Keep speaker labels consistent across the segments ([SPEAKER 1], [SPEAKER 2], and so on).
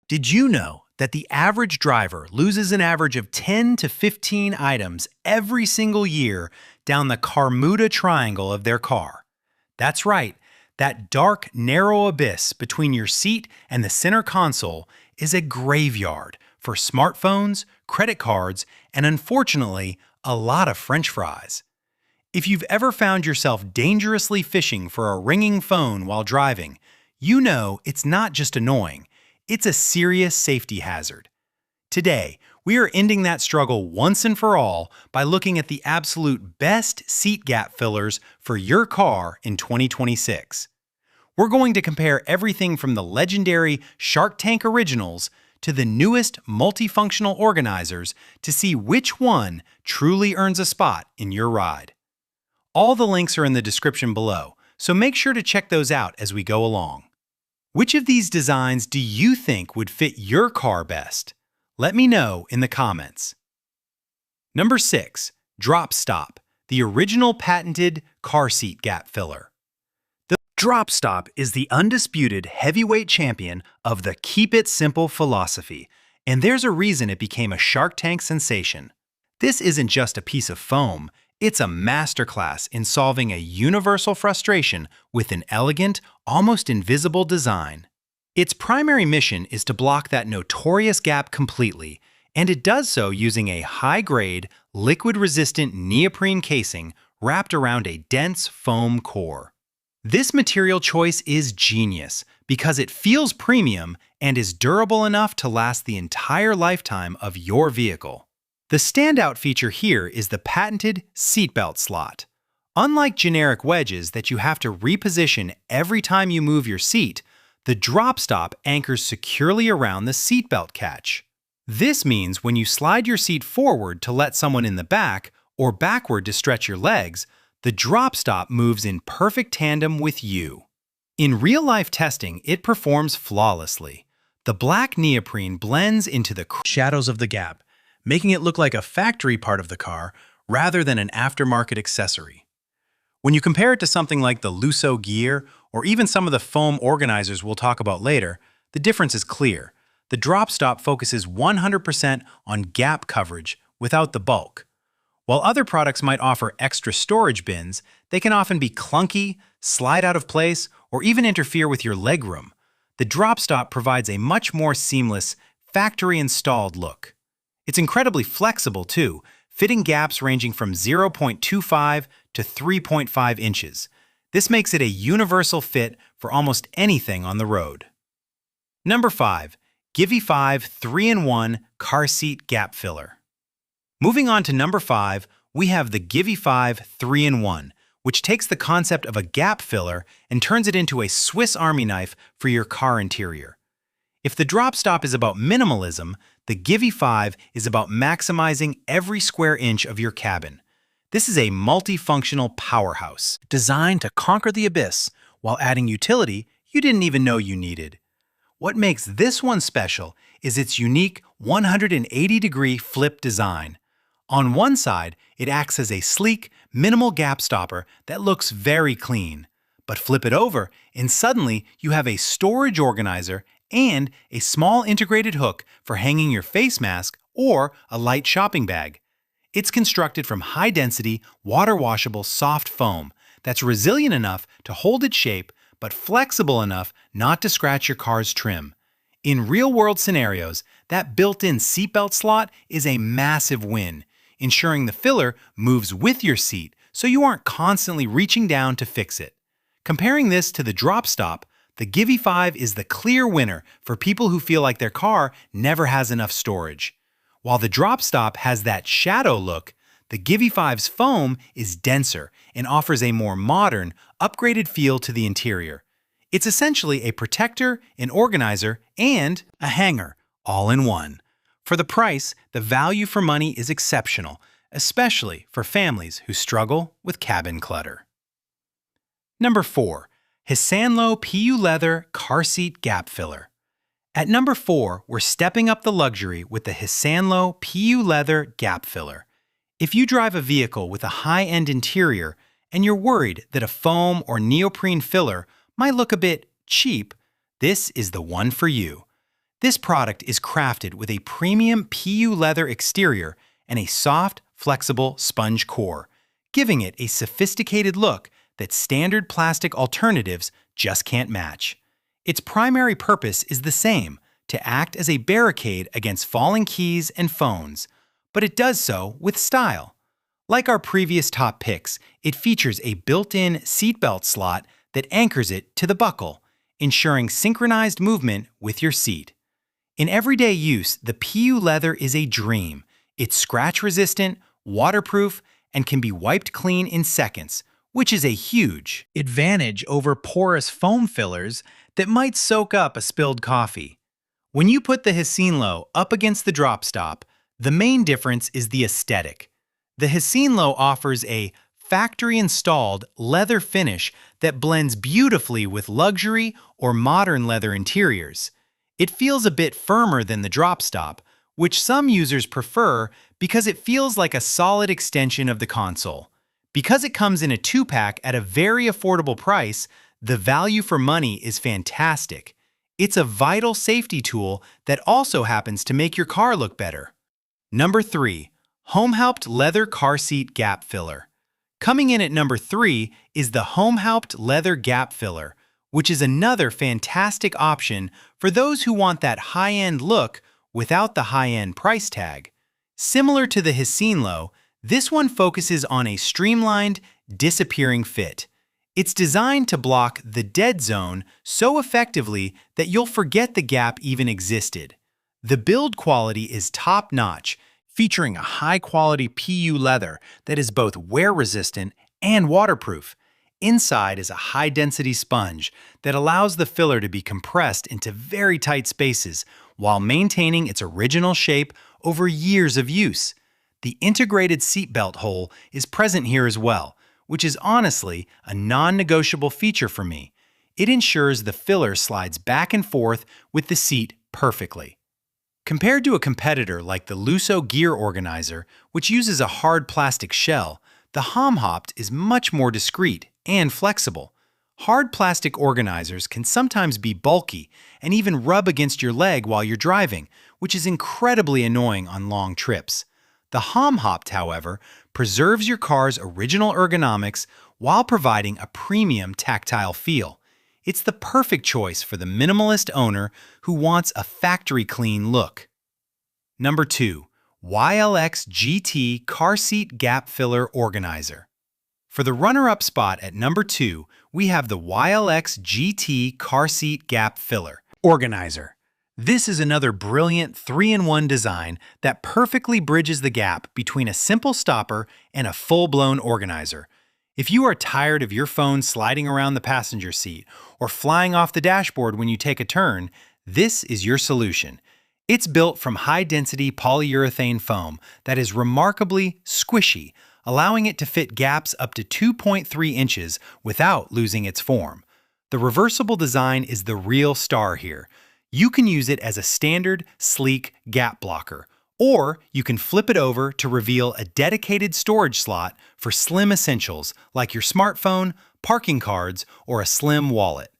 [SPEAKER 1] Did you know that the average driver loses an average of 10 to 15 items every single year down the Bermuda Triangle of their car? That's right, that dark, narrow abyss between your seat and the center console is a graveyard for smartphones, credit cards, and unfortunately, a lot of French fries. If you've ever found yourself dangerously fishing for a ringing phone while driving, you know it's not just annoying, it's a serious safety hazard. Today, we are ending that struggle once and for all by looking at the absolute best seat gap fillers for your car in 2026. We're going to compare everything from the legendary Shark Tank Originals to the newest multifunctional organizers to see which one truly earns a spot in your ride. All the links are in the description below, so make sure to check those out as we go along. Which of these designs do you think would fit your car best? Let me know in the comments. Number 6. Drop Stop, the original patented car seat gap filler. The Drop Stop is the undisputed heavyweight champion of the Keep It Simple philosophy, and there's a reason it became a Shark Tank sensation. This isn't just a piece of foam, it's a masterclass in solving a universal frustration with an elegant, almost invisible design. Its primary mission is to block that notorious gap completely, and it does so using a high-grade, liquid-resistant neoprene casing wrapped around a dense foam core. This material choice is genius because it feels premium and is durable enough to last the entire lifetime of your vehicle. The standout feature here is the patented seatbelt slot. Unlike generic wedges that you have to reposition every time you move your seat, the Drop Stop anchors securely around the seatbelt catch. This means when you slide your seat forward to let someone in the back or backward to stretch your legs, the Drop Stop moves in perfect tandem with you. In real-life testing, it performs flawlessly. The black neoprene blends into the shadows of the gap, making it look like a factory part of the car rather than an aftermarket accessory. When you compare it to something like the Lusso Gear or even some of the foam organizers we'll talk about later, the difference is clear. The Drop Stop focuses 100% on gap coverage without the bulk. While other products might offer extra storage bins, they can often be clunky, slide out of place, or even interfere with your legroom. The Drop Stop provides a much more seamless, factory-installed look. It's incredibly flexible too, fitting gaps ranging from 0.25 to 3.5 inches. This makes it a universal fit for almost anything on the road. Number 5. Givifive 3-in-1 Car Seat Gap Filler. Moving on to number 5, we have the Givifive 3-in-1, which takes the concept of a gap filler and turns it into a Swiss Army knife for your car interior. If the Drop Stop is about minimalism, the Givifive is about maximizing every square inch of your cabin. This is a multifunctional powerhouse designed to conquer the abyss while adding utility you didn't even know you needed. What makes this one special is its unique 180-degree flip design. On one side, it acts as a sleek, minimal gap stopper that looks very clean. But flip it over, and suddenly you have a storage organizer and a small integrated hook for hanging your face mask or a light shopping bag. It's constructed from high-density, water-washable soft foam that's resilient enough to hold its shape but flexible enough not to scratch your car's trim. In real-world scenarios, that built-in seatbelt slot is a massive win, ensuring the filler moves with your seat so you aren't constantly reaching down to fix it. Comparing this to the Drop Stop, the Givifive is the clear winner for people who feel like their car never has enough storage. While the Drop Stop has that shadow look, the Givifive's foam is denser and offers a more modern, upgraded feel to the interior. It's essentially a protector, an organizer, and a hanger, all in one. For the price, the value for money is exceptional, especially for families who struggle with cabin clutter. Number 4. Hiseanllo PU Leather Car Seat Gap Filler. At number 4, we're stepping up the luxury with the Hiseanllo PU Leather Gap Filler. If you drive a vehicle with a high-end interior and you're worried that a foam or neoprene filler might look a bit cheap, this is the one for you. This product is crafted with a premium PU leather exterior and a soft, flexible sponge core, giving it a sophisticated look that standard plastic alternatives just can't match. Its primary purpose is the same, to act as a barricade against falling keys and phones, but it does so with style. Like our previous top picks, it features a built-in seatbelt slot that anchors it to the buckle, ensuring synchronized movement with your seat. In everyday use, the PU leather is a dream. It's scratch-resistant, waterproof, and can be wiped clean in seconds, which is a huge advantage over porous foam fillers that might soak up a spilled coffee. When you put the Hiseanllo up against the drop stop, the main difference is the aesthetic. The Hiseanllo offers a factory-installed leather finish that blends beautifully with luxury or modern leather interiors. It feels a bit firmer than the drop stop, which some users prefer because it feels like a solid extension of the console. Because it comes in a 2-pack at a very affordable price, the value for money is fantastic. It's a vital safety tool that also happens to make your car look better. Number 3. Homaupt Leather Car Seat Gap Filler. Coming in at number 3 is the Homaupt Leather Gap Filler, which is another fantastic option for those who want that high-end look without the high-end price tag. Similar to the Hiseanllo, this one focuses on a streamlined, disappearing fit. It's designed to block the dead zone so effectively that you'll forget the gap even existed. The build quality is top-notch, featuring a high-quality PU leather that is both wear-resistant and waterproof. Inside is a high-density sponge that allows the filler to be compressed into very tight spaces while maintaining its original shape over years of use. The integrated seatbelt hole is present here as well, which is honestly a non-negotiable feature for me. It ensures the filler slides back and forth with the seat perfectly. Compared to a competitor like the Lusso gear organizer, which uses a hard plastic shell, the Homaupt is much more discreet and flexible. Hard plastic organizers can sometimes be bulky and even rub against your leg while you're driving, which is incredibly annoying on long trips. The Homaupt, however, preserves your car's original ergonomics while providing a premium tactile feel. It's the perfect choice for the minimalist owner who wants a factory-clean look. Number 2. YLXGT Car Seat Gap Filler Organizer. For the runner-up spot at number 2, we have the YLXGT Car Seat Gap Filler Organizer. This is another brilliant 3-in-1 design that perfectly bridges the gap between a simple stopper and a full-blown organizer. If you are tired of your phone sliding around the passenger seat or flying off the dashboard when you take a turn, this is your solution. It's built from high-density polyurethane foam that is remarkably squishy, allowing it to fit gaps up to 2.3 inches without losing its form. The reversible design is the real star here. You can use it as a standard, sleek gap blocker, or you can flip it over to reveal a dedicated storage slot for slim essentials like your smartphone, parking cards, or a slim wallet.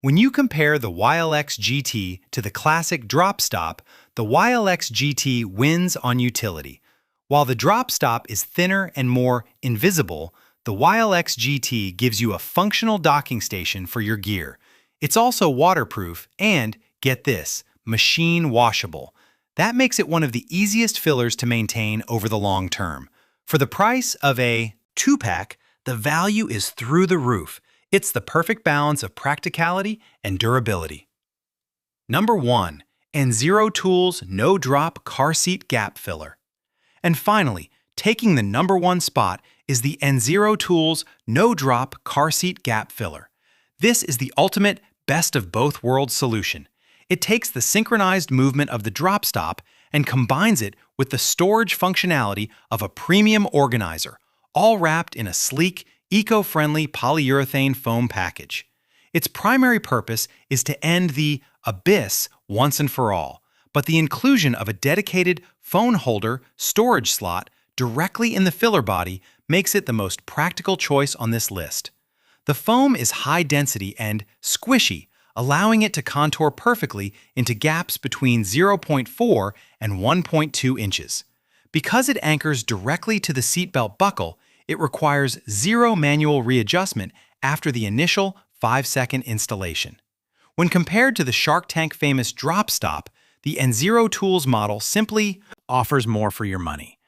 [SPEAKER 1] When you compare the YLXGT to the classic drop stop, the YLXGT wins on utility. While the drop stop is thinner and more invisible, the YLXGT gives you a functional docking station for your gear. It's also waterproof and, get this, machine washable. That makes it one of the easiest fillers to maintain over the long term. For the price of a 2-pack, the value is through the roof. It's the perfect balance of practicality and durability. Number 1. EnzeroTools No Drop Car Seat Gap Filler. And finally, taking the number 1 spot is the EnzeroTools No Drop Car Seat Gap Filler. This is the ultimate best of both worlds solution. It takes the synchronized movement of the drop stop and combines it with the storage functionality of a premium organizer, all wrapped in a sleek, eco-friendly polyurethane foam package. Its primary purpose is to end the abyss once and for all, but the inclusion of a dedicated phone holder storage slot directly in the filler body makes it the most practical choice on this list. The foam is high density and squishy, allowing it to contour perfectly into gaps between 0.4 and 1.2 inches. Because it anchors directly to the seatbelt buckle, it requires zero manual readjustment after the initial 5-second installation. When compared to the Shark Tank famous drop stop, the EnzeroTools model simply offers more for your money.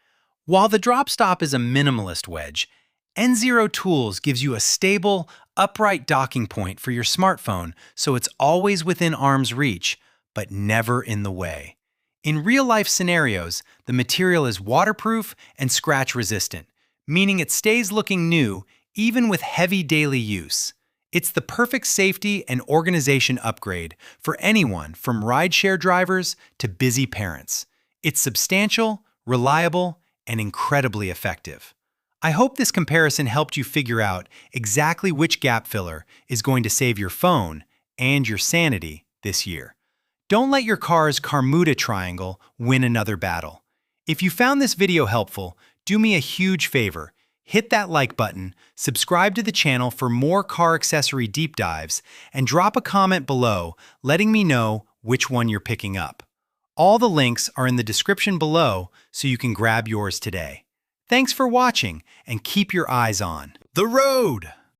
[SPEAKER 1] While the drop stop is a minimalist wedge, EnzeroTools gives you a stable, upright docking point for your smartphone so it's always within arm's reach, but never in the way. In real-life scenarios, the material is waterproof and scratch-resistant, meaning it stays looking new even with heavy daily use. It's the perfect safety and organization upgrade for anyone from rideshare drivers to busy parents. It's substantial, reliable, and incredibly effective. I hope this comparison helped you figure out exactly which gap filler is going to save your phone and your sanity this year. Don't let your car's Carmuda triangle win another battle. If you found this video helpful, do me a huge favor. Hit that like button, subscribe to the channel for more car accessory deep dives, and drop a comment below letting me know which one you're picking up. All the links are in the description below so you can grab yours today. Thanks for watching and keep your eyes on the road!